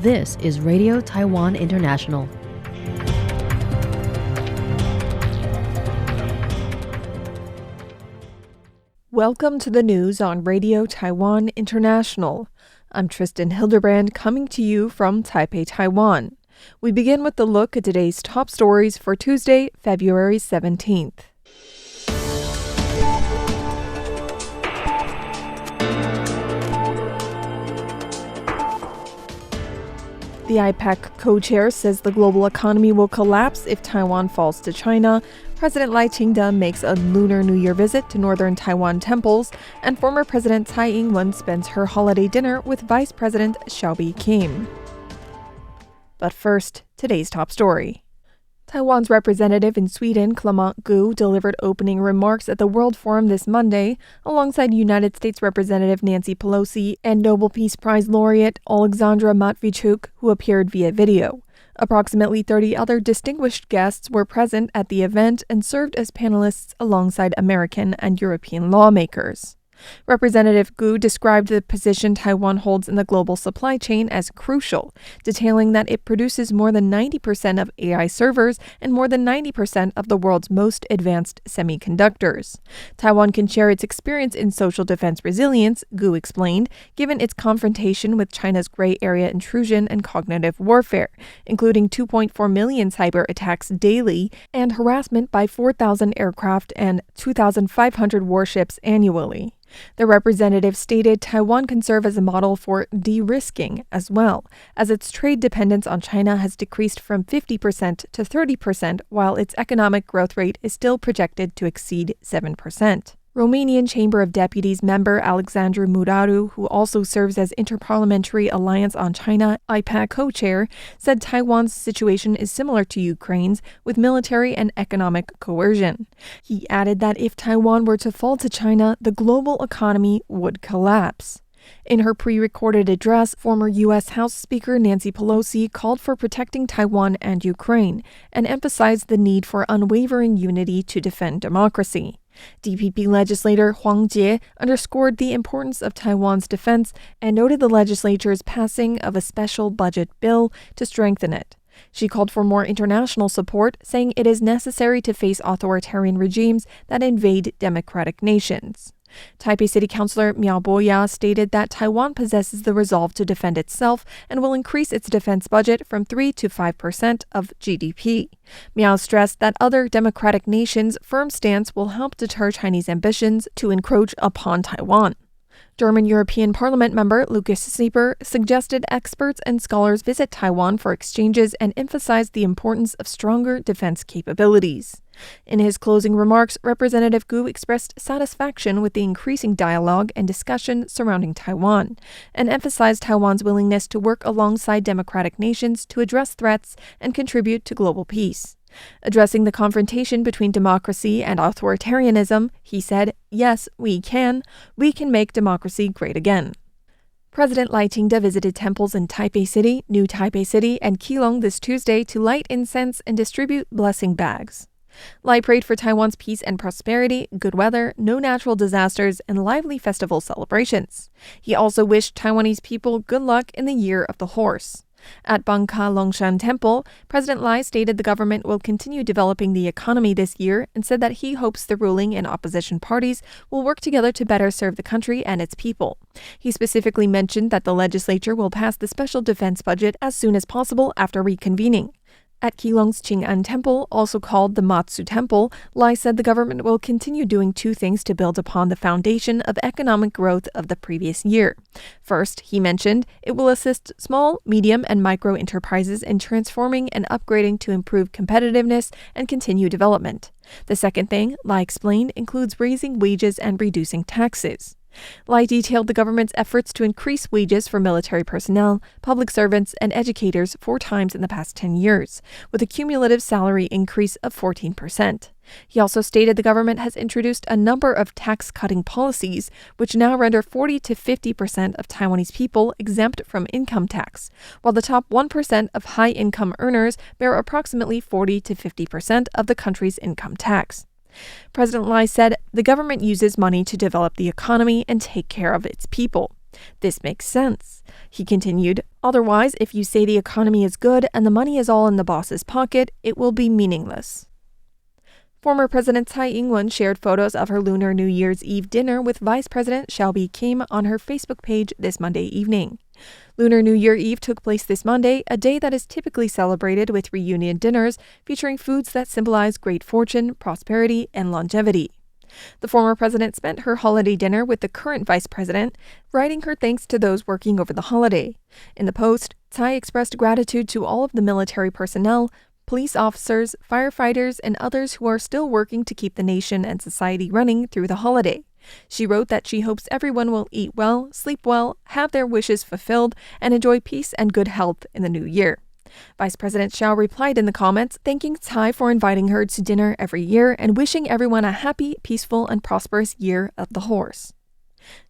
This is Radio Taiwan International. Welcome to the news on Radio Taiwan International. I'm Tristan Hildebrand coming to you from Taipei, Taiwan. We begin with a look at today's top stories for Tuesday, February 17th. The IPAC co-chair says the global economy will collapse if Taiwan falls to China. President Lai Ching-te makes a Lunar New Year visit to northern Taiwan temples, and former President Tsai Ing-wen spends her holiday dinner with Vice President Xiaobi Kim. But first, today's top story. Taiwan's representative in Sweden, Clement Gu, delivered opening remarks at the World Forum this Monday, alongside United States Representative Nancy Pelosi and Nobel Peace Prize laureate Alexandra Matvichuk, who appeared via video. Approximately 30 other distinguished guests were present at the event and served as panelists alongside American and European lawmakers. Representative Gu described the position Taiwan holds in the global supply chain as crucial, detailing that it produces more than 90% of AI servers and more than 90% of the world's most advanced semiconductors. Taiwan can share its experience in social defense resilience, Gu explained, given its confrontation with China's gray area intrusion and cognitive warfare, including 2.4 million cyber attacks daily and harassment by 4,000 aircraft and 2,500 warships annually. The representative stated Taiwan can serve as a model for de-risking as well, as its trade dependence on China has decreased from 50% to 30%, while its economic growth rate is still projected to exceed 7%. Romanian Chamber of Deputies member Alexandru Muraru, who also serves as Interparliamentary Alliance on China IPAC co-chair, said Taiwan's situation is similar to Ukraine's, with military and economic coercion. He added that if Taiwan were to fall to China, the global economy would collapse. In her pre-recorded address, former U.S. House Speaker Nancy Pelosi called for protecting Taiwan and Ukraine and emphasized the need for unwavering unity to defend democracy. DPP legislator Huang Jie underscored the importance of Taiwan's defense and noted the legislature's passing of a special budget bill to strengthen it. She called for more international support, saying it is necessary to face authoritarian regimes that invade democratic nations. Taipei City Councilor Miao Boya stated that Taiwan possesses the resolve to defend itself and will increase its defense budget from 3 to 5% of GDP. Miao stressed that other democratic nations' firm stance will help deter Chinese ambitions to encroach upon Taiwan. German European Parliament member Lucas Sieper suggested experts and scholars visit Taiwan for exchanges and emphasized the importance of stronger defense capabilities. In his closing remarks, Representative Gu expressed satisfaction with the increasing dialogue and discussion surrounding Taiwan, and emphasized Taiwan's willingness to work alongside democratic nations to address threats and contribute to global peace. Addressing the confrontation between democracy and authoritarianism, he said, "Yes, we can. We can make democracy great again." President Lai Ching-te visited temples in Taipei City, New Taipei City, and Keelung this Tuesday to light incense and distribute blessing bags. Lai prayed for Taiwan's peace and prosperity, good weather, no natural disasters, and lively festival celebrations. He also wished Taiwanese people good luck in the Year of the Horse. At Bangka Longshan Temple, President Lai stated the government will continue developing the economy this year and said that he hopes the ruling and opposition parties will work together to better serve the country and its people. He specifically mentioned that the legislature will pass the special defense budget as soon as possible after reconvening. At Keelung's Qing'an Temple, also called the Matsu Temple, Lai said the government will continue doing two things to build upon the foundation of economic growth of the previous year. First, he mentioned, it will assist small, medium, and micro enterprises in transforming and upgrading to improve competitiveness and continue development. The second thing, Lai explained, includes raising wages and reducing taxes. Lai detailed the government's efforts to increase wages for military personnel, public servants, and educators 4 times in the past 10 years, with a cumulative salary increase of 14%. He also stated the government has introduced a number of tax-cutting policies, which now render 40 to 50% of Taiwanese people exempt from income tax, while the top 1% of high-income earners bear approximately 40 to 50% of the country's income tax. President Lai said the government uses money to develop the economy and take care of its people. This makes sense. He continued, otherwise, if you say the economy is good and the money is all in the boss's pocket, it will be meaningless. Former President Tsai Ing-wen shared photos of her Lunar New Year's Eve dinner with Vice President Xiaobi Kim on her Facebook page this Monday evening. Lunar New Year Eve took place this Monday, a day that is typically celebrated with reunion dinners featuring foods that symbolize great fortune, prosperity, and longevity. The former president spent her holiday dinner with the current vice president, writing her thanks to those working over the holiday. In the post, Tsai expressed gratitude to all of the military personnel, police officers, firefighters, and others who are still working to keep the nation and society running through the holiday. She wrote that she hopes everyone will eat well, sleep well, have their wishes fulfilled, and enjoy peace and good health in the new year. Vice President Xiao replied in the comments, thanking Tsai for inviting her to dinner every year and wishing everyone a happy, peaceful, and prosperous year of the horse.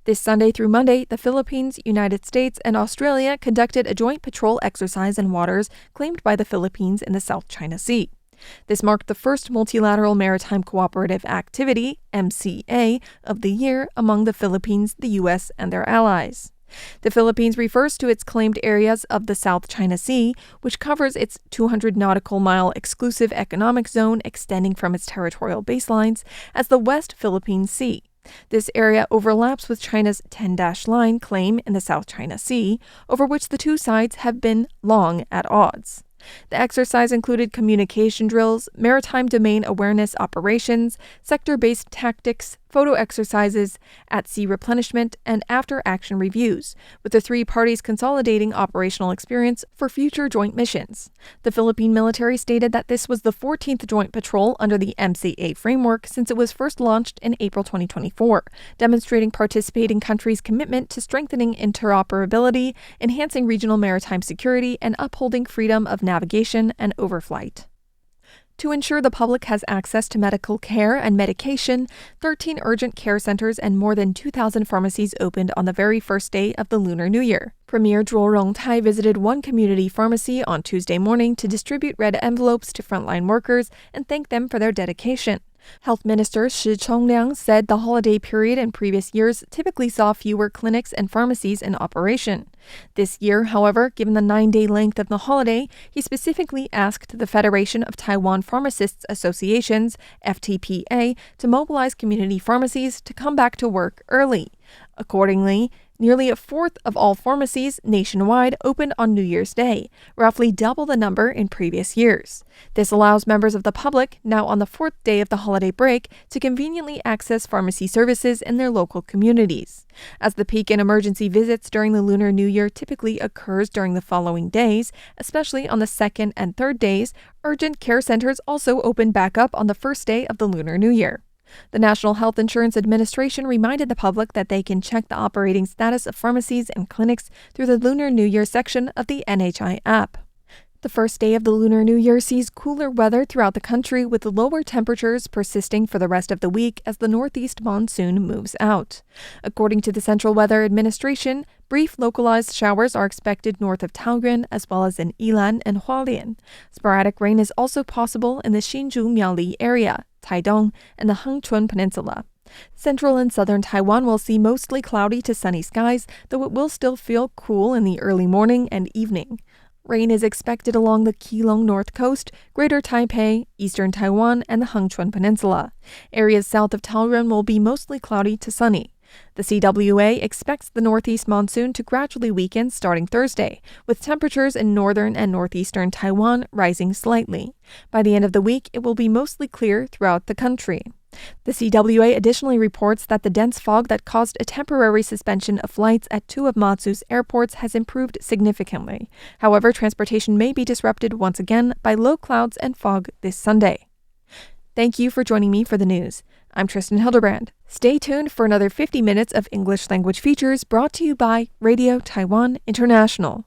This Sunday through Monday, the Philippines, United States, and Australia conducted a joint patrol exercise in waters claimed by the Philippines in the South China Sea. This marked the first multilateral maritime cooperative activity, MCA, of the year among the Philippines, the U.S., and their allies. The Philippines refers to its claimed areas of the South China Sea, which covers its 200 nautical mile exclusive economic zone extending from its territorial baselines, as the West Philippine Sea. This area overlaps with China's 10-line claim in the South China Sea, over which the two sides have been long at odds. The exercise included communication drills, maritime domain awareness operations, sector-based tactics, photo exercises, at-sea replenishment, and after-action reviews, with the three parties consolidating operational experience for future joint missions. The Philippine military stated that this was the 14th joint patrol under the MCA framework since it was first launched in April 2024, demonstrating participating countries' commitment to strengthening interoperability, enhancing regional maritime security, and upholding freedom of navigation and overflight. To ensure the public has access to medical care and medication, 13 urgent care centers and more than 2,000 pharmacies opened on the very first day of the Lunar New Year. Premier Cho Jung-tai visited one community pharmacy on Tuesday morning to distribute red envelopes to frontline workers and thank them for their dedication. Health Minister Shi Chongliang said the holiday period in previous years typically saw fewer clinics and pharmacies in operation. This year, however, given the 9-day length of the holiday, he specifically asked the Federation of Taiwan Pharmacists Associations, FTPA, to mobilize community pharmacies to come back to work early. Accordingly, nearly a fourth of all pharmacies nationwide opened on New Year's Day, roughly double the number in previous years. This allows members of the public, now on the fourth day of the holiday break, to conveniently access pharmacy services in their local communities. As the peak in emergency visits during the Lunar New Year typically occurs during the following days, especially on the second and third days, urgent care centers also open back up on the first day of the Lunar New Year. The National Health Insurance Administration reminded the public that they can check the operating status of pharmacies and clinics through the Lunar New Year section of the NHI app. The first day of the Lunar New Year sees cooler weather throughout the country, with lower temperatures persisting for the rest of the week as the northeast monsoon moves out. According to the Central Weather Administration, brief localized showers are expected north of Taoyuan as well as in Yilan and Hualien. Sporadic rain is also possible in the Hsinchu-Miaoli area, Taidong, and the Hengchun Peninsula. Central and southern Taiwan will see mostly cloudy to sunny skies, though it will still feel cool in the early morning and evening. Rain is expected along the Keelung North Coast, Greater Taipei, eastern Taiwan, and the Hengchun Peninsula. Areas south of Taoyuan will be mostly cloudy to sunny. The CWA expects the northeast monsoon to gradually weaken starting Thursday, with temperatures in northern and northeastern Taiwan rising slightly. By the end of the week, it will be mostly clear throughout the country. The CWA additionally reports that the dense fog that caused a temporary suspension of flights at two of Matsu's airports has improved significantly. However, transportation may be disrupted once again by low clouds and fog this Sunday. Thank you for joining me for the news. I'm Tristan Hildebrand. Stay tuned for another 50 minutes of English language features brought to you by Radio Taiwan International.